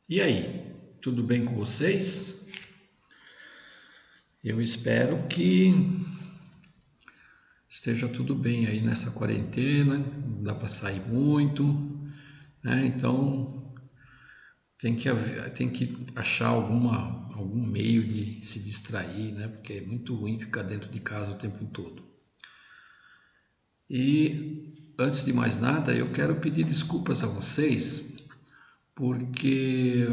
E aí, tudo bem com vocês? Eu espero que esteja tudo bem aí nessa quarentena, não dá para sair muito, né? Então tem que achar algum meio de se distrair, né? Porque é muito ruim ficar dentro de casa o tempo todo. E antes de mais nada, eu quero pedir desculpas a vocês, porque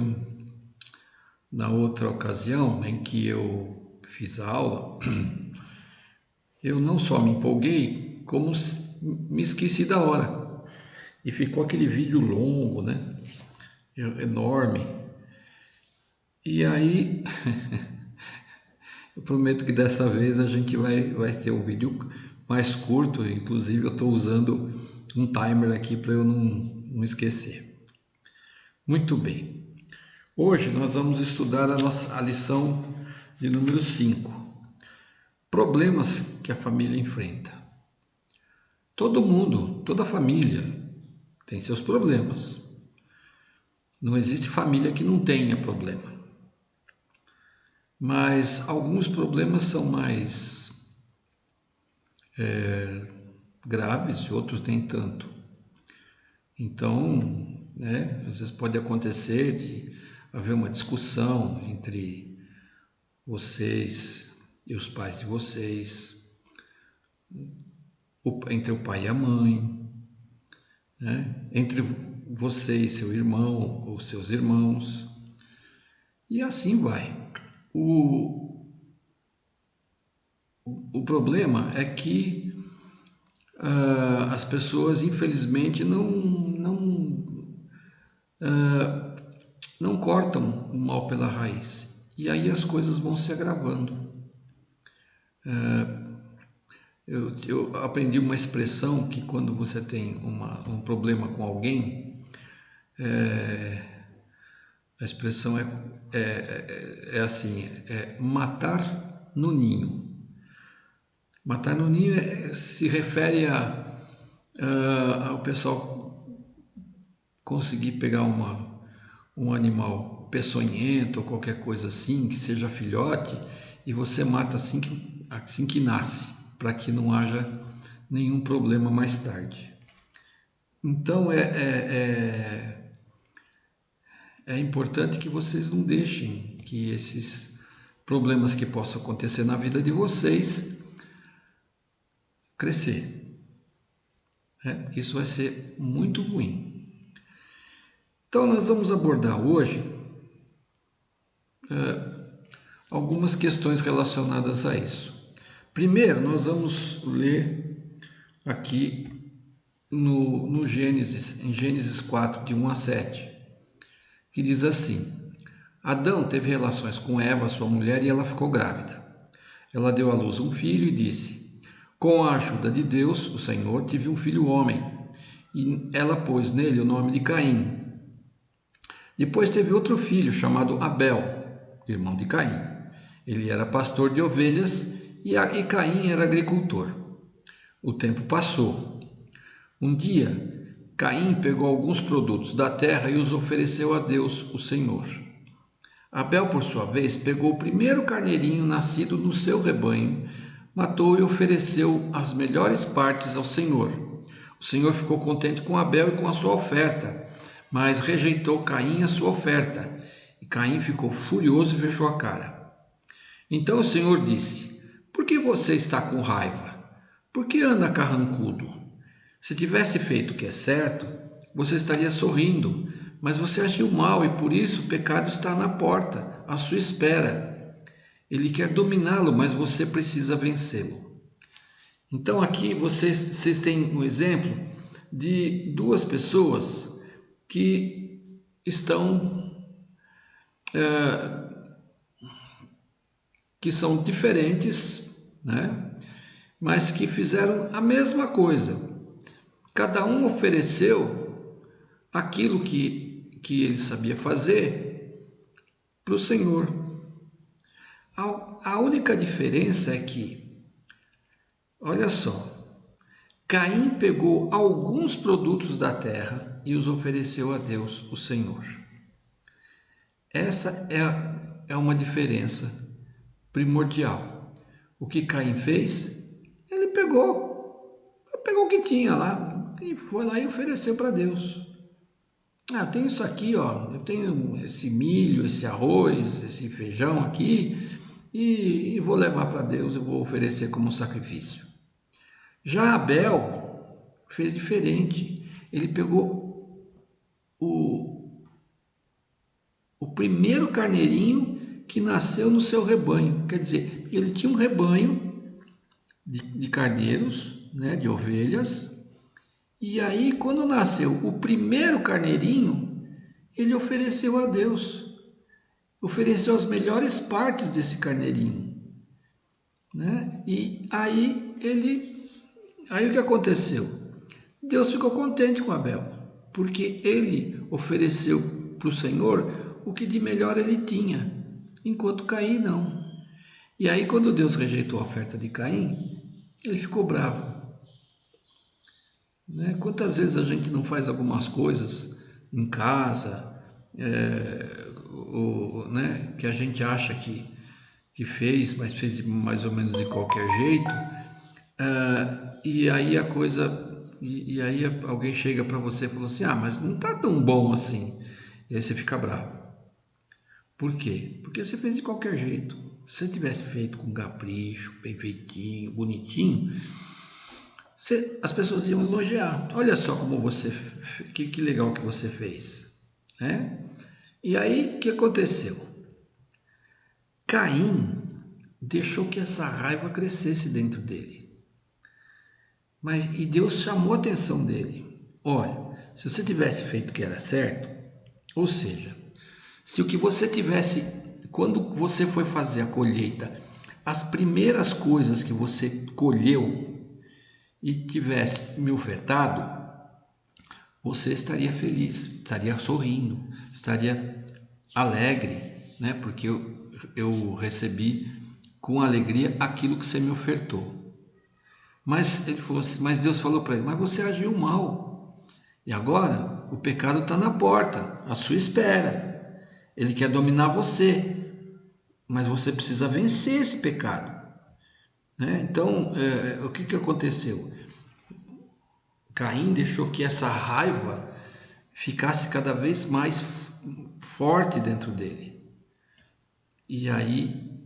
na outra ocasião em que eu fiz a aula, eu não só me empolguei, como me esqueci da hora. E ficou aquele vídeo longo, né? Enorme. E aí, eu prometo que dessa vez a gente vai ter um vídeo mais curto. Inclusive, eu estou usando um timer aqui para eu não esquecer. Muito bem. Hoje nós vamos estudar a lição de número 5. Problemas que a família enfrenta. Todo mundo, toda família tem seus problemas. Não existe família que não tenha problema. Mas alguns problemas são mais graves e outros nem tanto. Então, né, às vezes pode acontecer de haver uma discussão entre vocês e os pais de vocês, entre o pai e a mãe, né, entre você e seu irmão ou seus irmãos, e assim vai. O problema é que as pessoas, infelizmente, não cortam o mal pela raiz. E aí as coisas vão se agravando. Eu aprendi uma expressão que quando você tem um problema com alguém, a expressão é assim, é matar no ninho. Matar no ninho se refere ao pessoal conseguir pegar um animal peçonhento ou qualquer coisa assim, que seja filhote, e você mata assim que nasce, para que não haja nenhum problema mais tarde. Então é importante que vocês não deixem que esses problemas que possam acontecer na vida de vocês crescer, né? Porque isso vai ser muito ruim. Então nós vamos abordar hoje algumas questões relacionadas a isso. Primeiro, nós vamos ler aqui no Gênesis, em Gênesis 4, de 1 a 7, que diz assim: Adão teve relações com Eva, sua mulher, e ela ficou grávida. Ela deu à luz um filho e disse: Com a ajuda de Deus, o Senhor, tive um filho homem. E ela pôs nele o nome de Caim. Depois teve outro filho chamado Abel, irmão de Caim. Ele era pastor de ovelhas e Caim era agricultor. O tempo passou. Um dia, Caim pegou alguns produtos da terra e os ofereceu a Deus, o Senhor. Abel, por sua vez, pegou o primeiro carneirinho nascido no seu rebanho, matou e ofereceu as melhores partes ao Senhor. O Senhor ficou contente com Abel e com a sua oferta, mas rejeitou Caim e a sua oferta. E Caim ficou furioso e fechou a cara. Então o Senhor disse: Por que você está com raiva? Por que anda carrancudo? Se tivesse feito o que é certo, você estaria sorrindo, mas você agiu mal e por isso o pecado está na porta, à sua espera. Ele quer dominá-lo, mas você precisa vencê-lo. Então aqui vocês têm um exemplo de duas pessoas que estão que são diferentes, né? Mas que fizeram a mesma coisa. Cada um ofereceu aquilo que ele sabia fazer para o Senhor. A única diferença é que, olha só, Caim pegou alguns produtos da terra e os ofereceu a Deus, o Senhor. Essa é uma diferença primordial. O que Caim fez, ele pegou o que tinha lá e foi lá e ofereceu para Deus. Eu tenho isso aqui, ó, eu tenho esse milho, esse arroz, esse feijão aqui e vou levar para Deus, eu vou oferecer como sacrifício. Já Abel fez diferente. Ele pegou o primeiro carneirinho que nasceu no seu rebanho. Quer dizer, ele tinha um rebanho de carneiros, né, de ovelhas. E aí, quando nasceu o primeiro carneirinho, ele ofereceu a Deus. Ofereceu as melhores partes desse carneirinho, né? E aí o que aconteceu? Deus ficou contente com Abel, porque ele ofereceu para o Senhor o que de melhor ele tinha, enquanto Caim não. E aí, quando Deus rejeitou a oferta de Caim, ele ficou bravo, né? Quantas vezes a gente não faz algumas coisas em casa, né, que a gente acha que fez, mas fez mais ou menos de qualquer jeito, e aí a coisa, e aí alguém chega para você e fala assim, mas não tá tão bom assim, e aí você fica bravo. Por quê? Porque você fez de qualquer jeito. Se você tivesse feito com capricho, bem feitinho, bonitinho, as pessoas iam elogiar. Olha só como que legal que você fez, né? E aí, o que aconteceu? Caim deixou que essa raiva crescesse dentro dele. E Deus chamou a atenção dele. Olha, se você tivesse feito o que era certo, ou seja, se o que você tivesse, quando você foi fazer a colheita, as primeiras coisas que você colheu e tivesse me ofertado, você estaria feliz, estaria sorrindo, estaria alegre, né? Porque eu recebi com alegria aquilo que você me ofertou. Mas ele falou assim, mas Deus falou para ele, mas você agiu mal. E agora o pecado está na porta, à sua espera. Ele quer dominar você, mas você precisa vencer esse pecado, né? Então, o que aconteceu? Caim deixou que essa raiva ficasse cada vez mais forte dentro dele. E aí,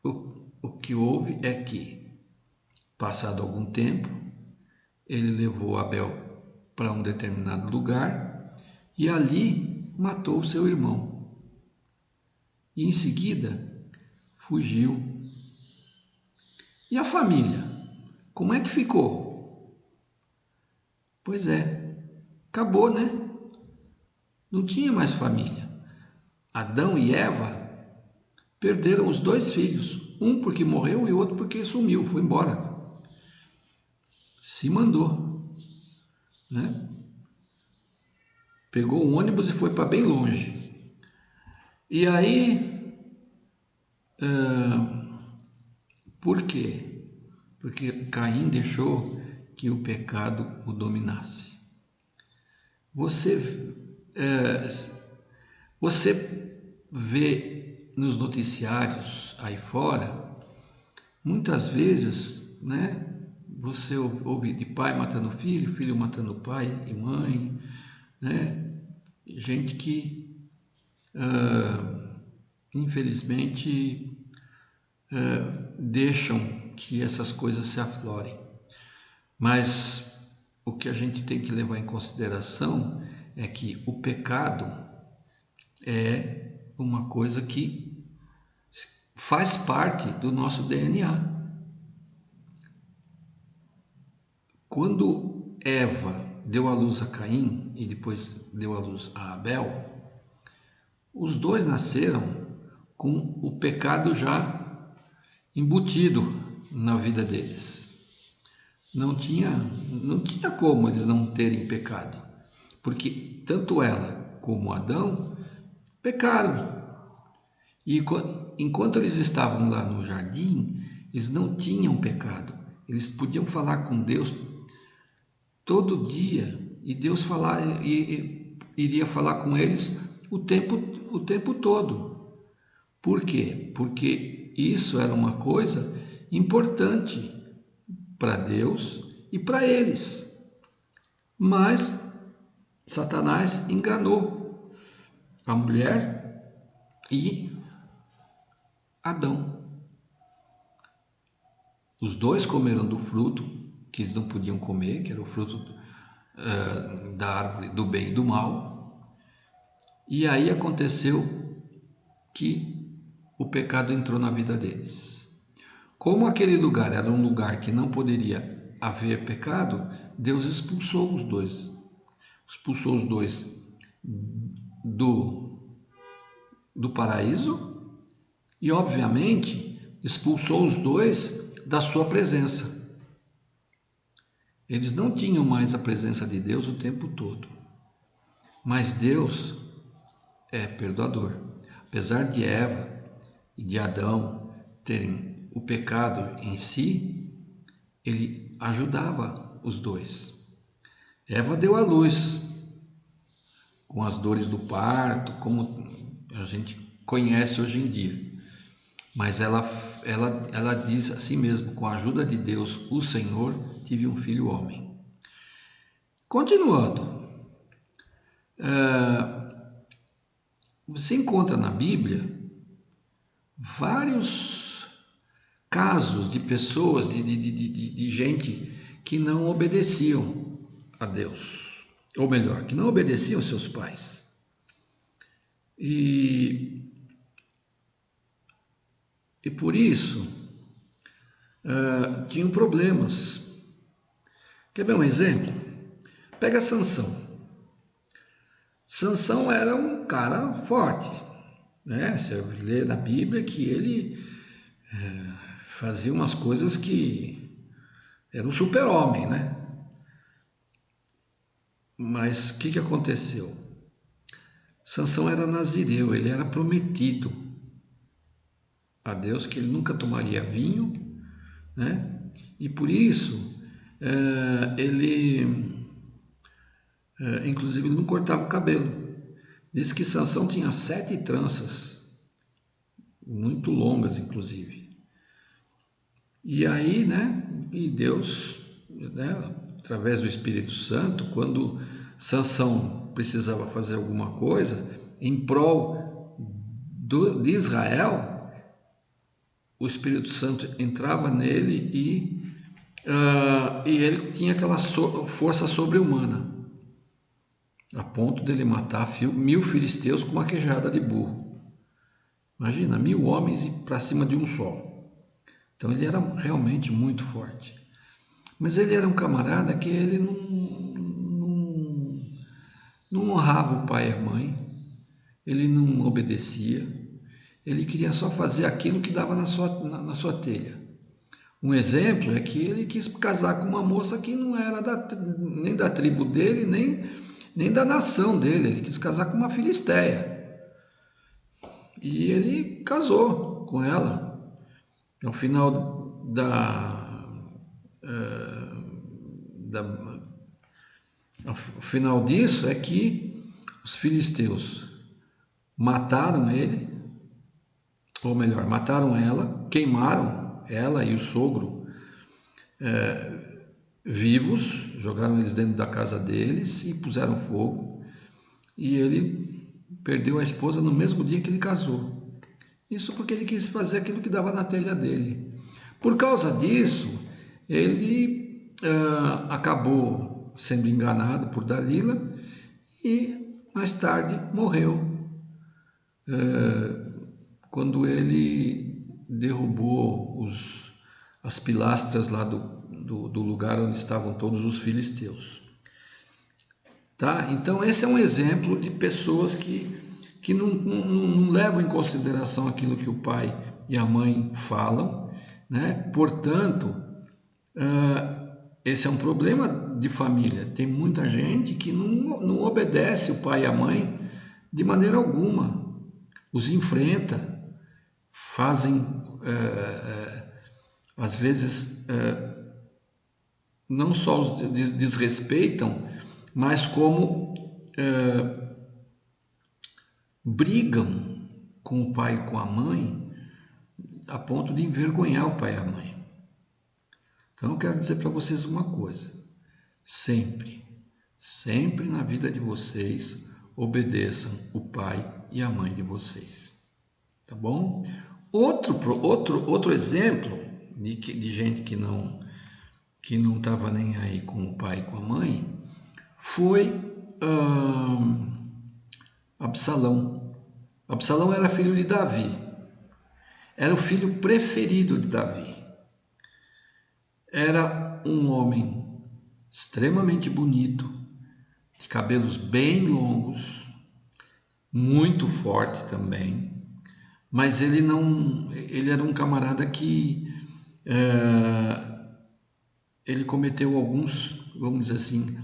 o que houve é que, passado algum tempo, ele levou Abel para um determinado lugar e ali matou o seu irmão. E em seguida, fugiu. E a família? Como é que ficou? Pois é, acabou, né? Não tinha mais família. Adão e Eva perderam os 2 filhos, um porque morreu e outro porque sumiu, foi embora. Se mandou, né? Pegou um ônibus e foi para bem longe. E aí, por quê? Porque Caim deixou que o pecado o dominasse. Você vê nos noticiários aí fora, muitas vezes, né? Você ouve de pai matando filho, filho matando pai e mãe, né? Gente que, infelizmente, deixam que essas coisas se aflorem. Mas o que a gente tem que levar em consideração é que o pecado é uma coisa que faz parte do nosso DNA. Quando Eva deu à luz a Caim e depois deu à luz a Abel, os 2 nasceram com o pecado já embutido na vida deles. Não tinha como eles não terem pecado, porque tanto ela como Adão pecaram. E enquanto eles estavam lá no jardim, eles não tinham pecado. Eles podiam falar com Deus todo dia e Deus iria falar com eles o tempo todo. Por quê? Porque isso era uma coisa importante para Deus e para eles. Mas Satanás enganou a mulher e Adão. Os dois comeram do fruto que eles não podiam comer, que era o fruto da árvore do bem e do mal. E aí aconteceu que o pecado entrou na vida deles. Como aquele lugar era um lugar que não poderia haver pecado, Deus expulsou os dois. Expulsou os dois do paraíso e, obviamente, expulsou os dois da sua presença. Eles não tinham mais a presença de Deus o tempo todo. Mas Deus é perdoador. Apesar de Eva e de Adão terem o pecado em si, ele ajudava os dois. Eva deu à luz, com as dores do parto, como a gente conhece hoje em dia. Mas ela diz assim mesmo, com a ajuda de Deus, o Senhor, tive um filho homem. Continuando, você encontra na Bíblia vários casos de pessoas, de gente que não obedeciam a Deus, ou melhor, que não obedeciam seus pais. E por isso tinham problemas. Quer ver um exemplo? Pega Sansão. Sansão era um cara forte, né? Você lê na Bíblia que ele fazia umas coisas que era um super-homem, né? Mas o que aconteceu? Sansão era nazireu, ele era prometido a Deus que ele nunca tomaria vinho, né? E por isso inclusive ele não cortava o cabelo. Diz que Sansão tinha 7 tranças, muito longas inclusive. E aí, né? E Deus, né, através do Espírito Santo, quando Sansão precisava fazer alguma coisa em prol de Israel, o Espírito Santo entrava nele e ele tinha aquela força sobre-humana, a ponto de ele matar 1000 filisteus com uma queixada de burro. Imagina, 1000 homens para cima de um só. Então ele era realmente muito forte. Mas ele era um camarada que ele não honrava o pai e a mãe, ele não obedecia, ele queria só fazer aquilo que dava na sua telha. Um exemplo é que ele quis casar com uma moça que não era nem da tribo dele, nem da nação dele, ele quis casar com uma filisteia. E ele casou com ela. Ao final o final disso é que os filisteus mataram ele, ou melhor, mataram ela, queimaram ela e o sogro vivos, jogaram eles dentro da casa deles e puseram fogo. E ele perdeu a esposa no mesmo dia que ele casou. Isso porque ele quis fazer aquilo que dava na telha dele. Por causa disso, ele acabou sendo enganado por Dalila e mais tarde morreu. Quando ele derrubou as pilastras lá do lugar onde estavam todos os filisteus. Tá? Então esse é um exemplo de pessoas que não levam em consideração aquilo que o pai e a mãe falam, né? Portanto, esse é um problema de família. Tem muita gente que não obedece o pai e a mãe de maneira alguma, os enfrenta, fazem, às vezes, não só os desrespeitam, mas como brigam com o pai e com a mãe a ponto de envergonhar o pai e a mãe. Então eu quero dizer para vocês uma coisa: sempre, sempre na vida de vocês, obedeçam o pai e a mãe de vocês. Tá bom? Outro exemplo de gente que não estava nem aí com o pai e com a mãe foi Absalão. Absalão era filho de Davi, era o filho preferido de Davi. Era um homem extremamente bonito, de cabelos bem longos, muito forte também, mas ele era um camarada que ele cometeu alguns, vamos dizer assim,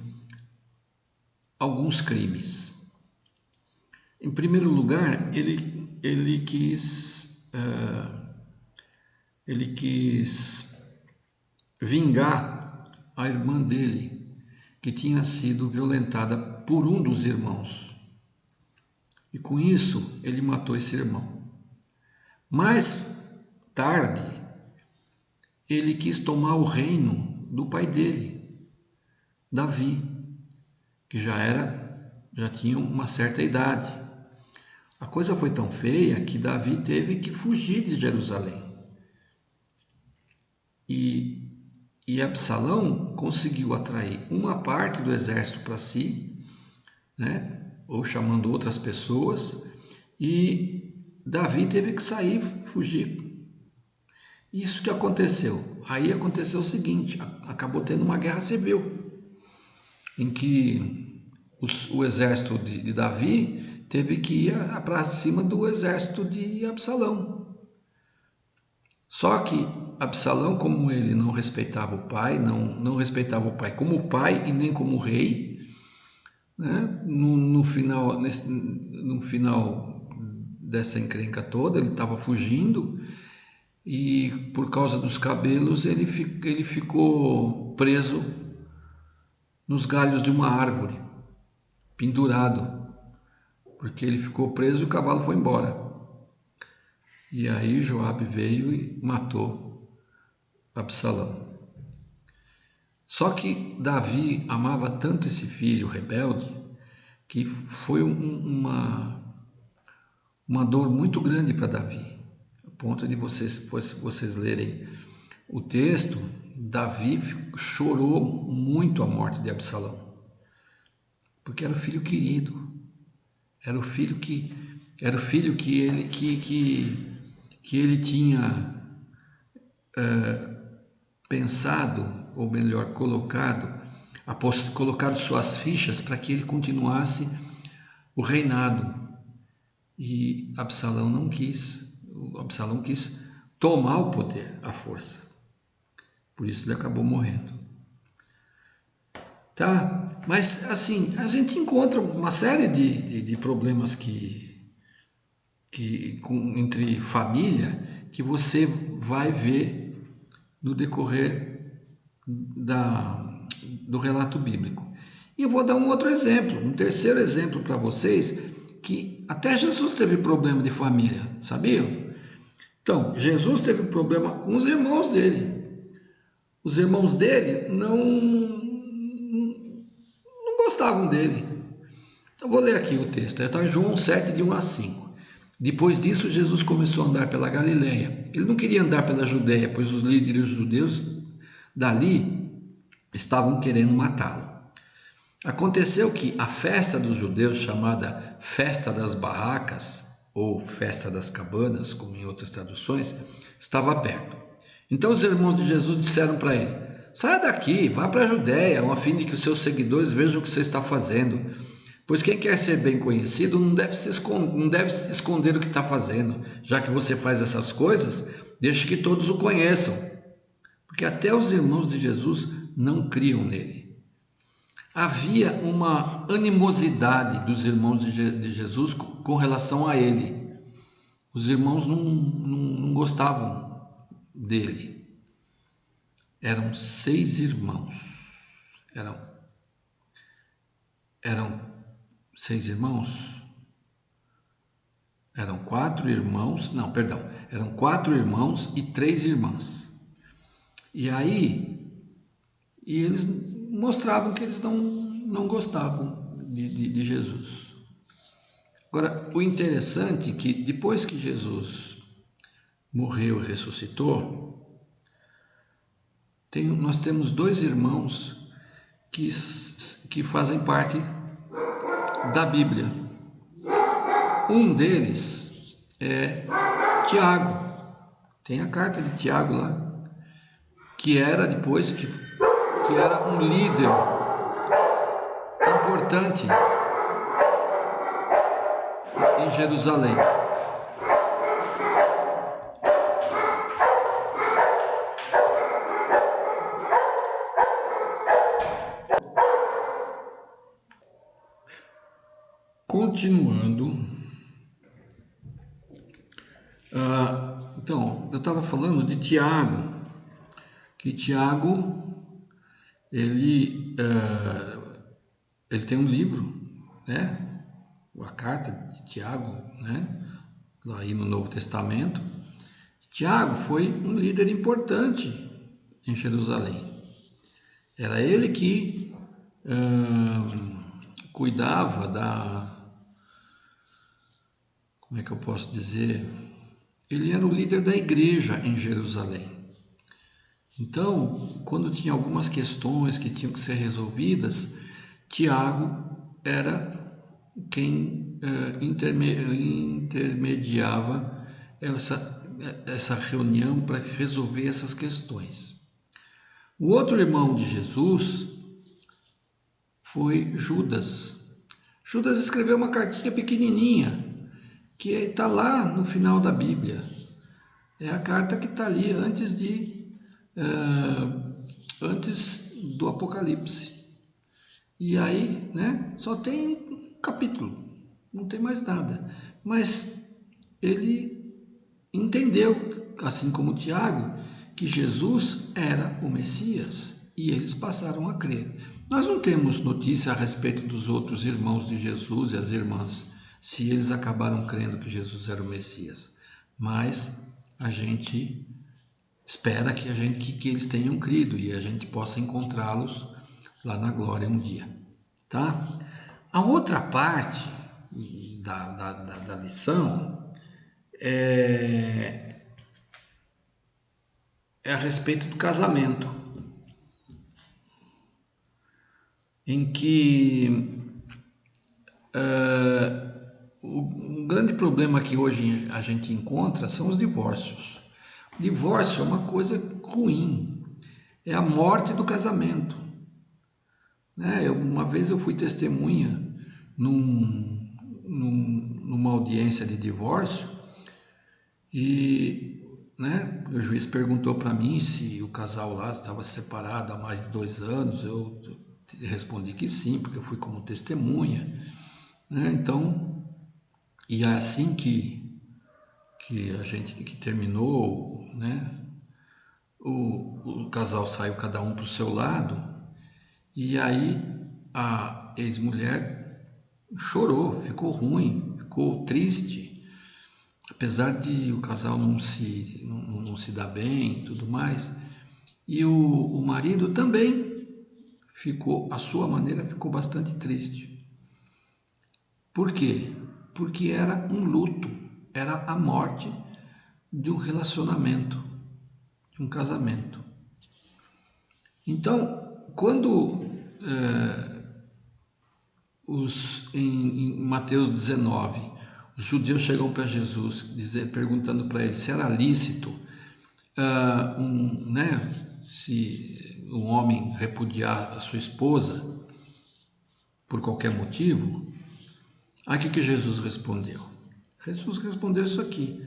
alguns crimes. Em primeiro lugar, ele quis vingar a irmã dele, que tinha sido violentada por um dos irmãos. E com isso, ele matou esse irmão. Mais tarde, ele quis tomar o reino do pai dele, Davi, que já tinha uma certa idade. A coisa foi tão feia que Davi teve que fugir de Jerusalém. E Absalão conseguiu atrair uma parte do exército para si, né? Ou chamando outras pessoas, e Davi teve que sair, fugir. Isso que aconteceu. Aí aconteceu o seguinte: acabou tendo uma guerra civil, em que o exército de Davi teve que ir para cima do exército de Absalão. Só que Absalão, como ele não respeitava o pai, não respeitava o pai como pai e nem como rei, né? No final dessa encrenca toda, ele estava fugindo e por causa dos cabelos ele ficou preso nos galhos de uma árvore, pendurado, porque ele ficou preso e o cavalo foi embora. E aí Joabe veio e matou Absalão. Só que Davi amava tanto esse filho rebelde que foi uma dor muito grande para Davi. A ponto de vocês lerem o texto, Davi chorou muito a morte de Absalão, porque era o filho querido, era o filho que ele tinha pensado, ou melhor, colocado suas fichas para que ele continuasse o reinado. E Absalão não quis, Absalão quis tomar o poder à força. Por isso ele acabou morrendo. Tá? Mas assim, a gente encontra uma série de problemas entre família que você vai ver no decorrer do relato bíblico. E eu vou dar um outro exemplo, um terceiro exemplo para vocês, que até Jesus teve problema de família, sabiam? Então, Jesus teve problema com os irmãos dele. Os irmãos dele não gostavam dele. Então, vou ler aqui o texto. Está em João 7, de 1 a 5. Depois disso, Jesus começou a andar pela Galileia. Ele não queria andar pela Judéia, pois os líderes judeus dali estavam querendo matá-lo. Aconteceu que a festa dos judeus, chamada Festa das Barracas, ou Festa das Cabanas, como em outras traduções, estava perto. Então os irmãos de Jesus disseram para ele: saia daqui, vá para a Judéia, a fim de que os seus seguidores vejam o que você está fazendo. Pois quem quer ser bem conhecido não deve se esconder o que está fazendo. Já que você faz essas coisas, deixe que todos o conheçam. Porque até os irmãos de Jesus não criam nele. Havia uma animosidade dos irmãos de Jesus com relação a ele. Os irmãos não gostavam dele. Eram 6 irmãos. Eram 6 irmãos? Eram 4 irmãos, não, perdão, eram 4 irmãos e 3 irmãs. E aí, eles mostravam que eles não gostavam de Jesus. Agora, o interessante é que depois que Jesus morreu e ressuscitou, nós temos 2 irmãos que fazem parte da Bíblia. Um deles é Tiago. Tem a carta de Tiago lá, que era depois que era um líder importante em Jerusalém. Continuando, então, eu estava falando de Tiago, que Tiago, ele tem um livro, né? A carta de Tiago, né? Lá aí no Novo Testamento. Tiago foi um líder importante em Jerusalém. Era ele que cuidava como é que eu posso dizer? Ele era o líder da igreja em Jerusalém. Então, quando tinha algumas questões que tinham que ser resolvidas, Tiago era quem intermediava essa reunião para resolver essas questões. O outro irmão de Jesus foi Judas. Judas escreveu uma cartinha pequenininha, que está lá no final da Bíblia. É a carta que está ali antes do Apocalipse. E aí, né, só tem um capítulo, não tem mais nada. Mas ele entendeu, assim como Tiago, que Jesus era o Messias, e eles passaram a crer. Nós não temos notícia a respeito dos outros irmãos de Jesus e as irmãs, se eles acabaram crendo que Jesus era o Messias. Mas a gente espera que eles tenham crido e a gente possa encontrá-los lá na glória um dia, tá? A outra parte da lição é a respeito do casamento, em que o grande problema que hoje a gente encontra são os divórcios. O divórcio é uma coisa ruim, é a morte do casamento. Uma vez eu fui testemunha numa audiência de divórcio e o juiz perguntou para mim se o casal lá estava separado há mais de 2 anos. Eu respondi que sim, porque eu fui como testemunha. Então, e é assim que a gente que terminou, o casal saiu cada um para o seu lado. E aí a ex-mulher chorou, ficou ruim, ficou triste, apesar de o casal não se dar bem e tudo mais. E o marido também ficou, à sua maneira, ficou bastante triste. Por quê? Porque era um luto, era a morte de um relacionamento, de um casamento. Então, quando em Mateus 19, os judeus chegam para Jesus perguntando para ele se era lícito se um homem repudiar a sua esposa por qualquer motivo. Aí o que Jesus respondeu? Jesus respondeu isso aqui: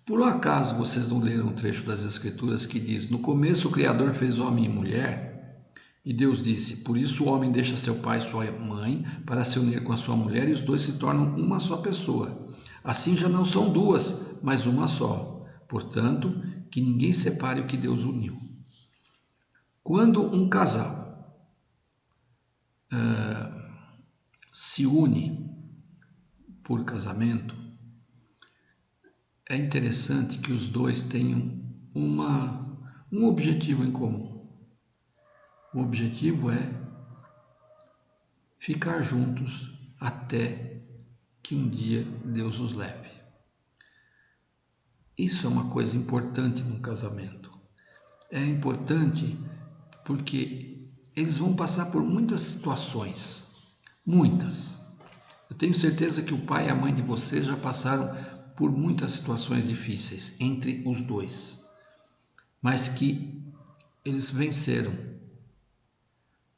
por um acaso vocês não leram um trecho das Escrituras que diz: no começo o Criador fez homem e mulher? E Deus disse: por isso o homem deixa seu pai e sua mãe para se unir com a sua mulher, e os dois se tornam uma só pessoa. Assim já não são duas, mas uma só. Portanto, que ninguém separe o que Deus uniu. Quando um casal se une por casamento, é interessante que os dois tenham um objetivo em comum. O objetivo é ficar juntos até que um dia Deus os leve. Isso é uma coisa importante num casamento. É importante porque eles vão passar por muitas situações, muitas. Eu tenho certeza que o pai e a mãe de vocês já passaram por muitas situações difíceis entre os dois, mas que eles venceram,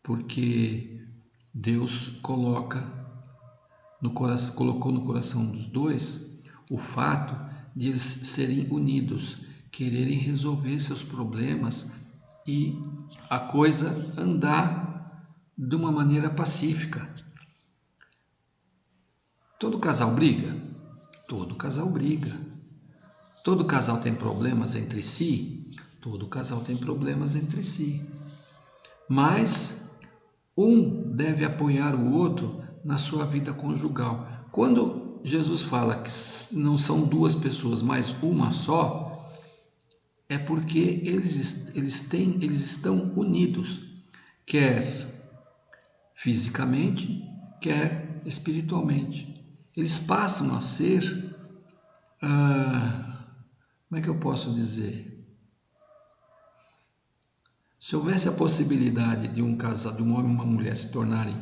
porque Deus colocou no coração dos dois o fato de eles serem unidos, quererem resolver seus problemas e a coisa andar de uma maneira pacífica. Todo casal briga? Todo casal briga. Todo casal tem problemas entre si? Todo casal tem problemas entre si. Mas um deve apoiar o outro na sua vida conjugal. Quando Jesus fala que não são duas pessoas, mas uma só, é porque eles estão unidos, quer fisicamente, quer espiritualmente. Eles passam a ser, como é que eu posso dizer? Se houvesse a possibilidade de um casal, de um homem e uma mulher se tornarem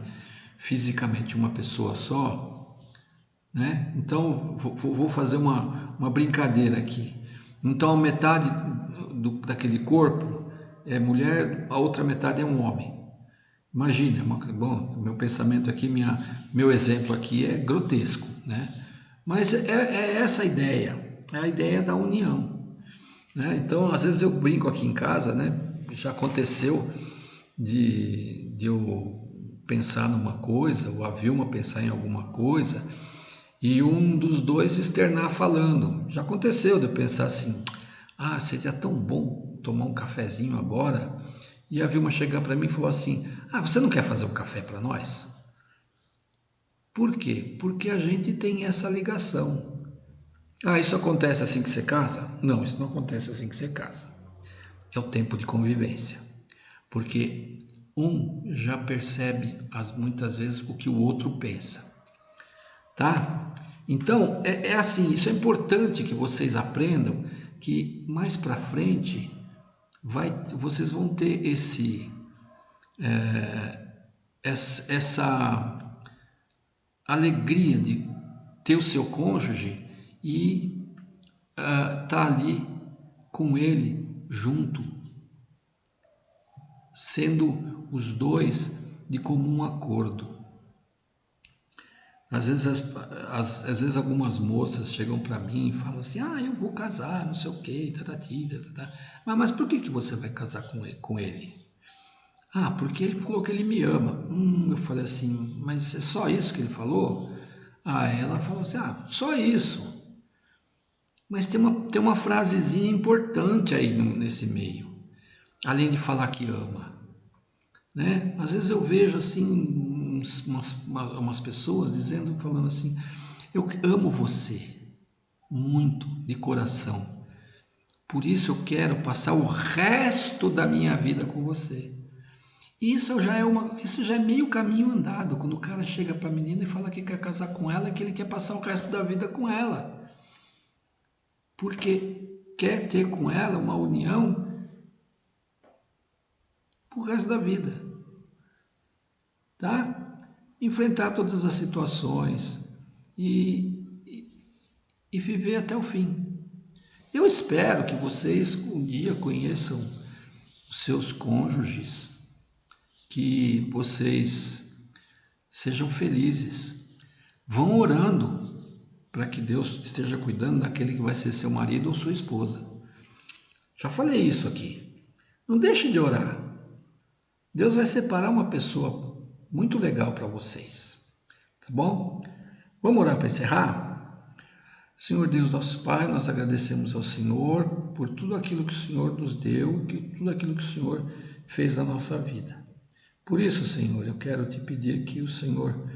fisicamente uma pessoa só, né? Então vou fazer uma brincadeira aqui. Então a metade daquele corpo é mulher, a outra metade é um homem. Imagina, bom, meu pensamento aqui, meu exemplo aqui é grotesco, né? Mas é essa a ideia, é a ideia da união, né? Então, às vezes eu brinco aqui em casa, né? Já aconteceu de eu pensar numa coisa, ou a Vilma pensar em alguma coisa, e um dos dois externar falando. Já aconteceu de eu pensar assim, seria tão bom tomar um cafezinho agora. E a Vilma chegar para mim e falou assim, você não quer fazer um café para nós? Por quê? Porque a gente tem essa ligação. Isso acontece assim que você casa? Não, isso não acontece assim que você casa. É o tempo de convivência. Porque um já percebe muitas vezes o que o outro pensa. Tá? Então, é assim, isso é importante que vocês aprendam que mais para frente vocês vão ter essa alegria de ter o seu cônjuge e tá ali com ele junto, sendo os dois de comum acordo. Às vezes algumas moças chegam para mim e falam assim, eu vou casar, não sei o quê, mas por que você vai casar com ele? Porque ele falou que ele me ama. Eu falei assim, mas é só isso que ele falou? Ela falou assim, só isso. Mas tem uma frasezinha importante aí nesse meio, além de falar que ama, né? Às vezes eu vejo assim umas pessoas falando assim, eu amo você muito de coração, por isso eu quero passar o resto da minha vida com você. Isso já é meio caminho andado, quando o cara chega para a menina e fala que quer casar com ela, que ele quer passar o resto da vida com ela. Porque quer ter com ela uma união pro resto da vida. Tá? Enfrentar todas as situações e viver até o fim. Eu espero que vocês um dia conheçam os seus cônjuges, que vocês sejam felizes. Vão orando para que Deus esteja cuidando daquele que vai ser seu marido ou sua esposa. Já falei isso aqui. Não deixe de orar. Deus vai separar uma pessoa muito legal para vocês. Tá bom? Vamos orar para encerrar? Senhor Deus, nosso Pai, nós agradecemos ao Senhor por tudo aquilo que o Senhor nos deu, tudo aquilo que o Senhor fez na nossa vida. Por isso, Senhor, eu quero te pedir que o Senhor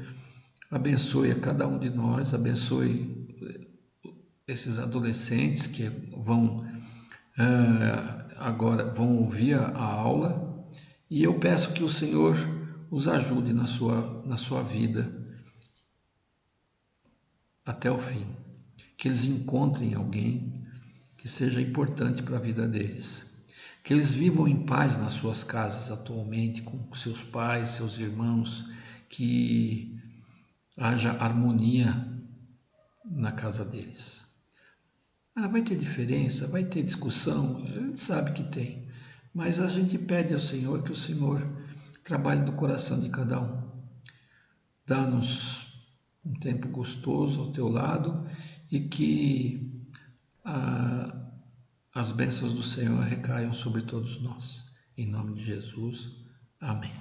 abençoe a cada um de nós, abençoe esses adolescentes que agora vão ouvir a aula, e eu peço que o Senhor os ajude na sua vida até o fim, que eles encontrem alguém que seja importante para a vida deles, que eles vivam em paz nas suas casas atualmente, com seus pais, seus irmãos, que haja harmonia na casa deles. Vai ter diferença, vai ter discussão, a gente sabe que tem, mas a gente pede ao Senhor que o Senhor trabalhe no coração de cada um. Dá-nos um tempo gostoso ao teu lado e que as bênçãos do Senhor recaiam sobre todos nós. Em nome de Jesus. Amém.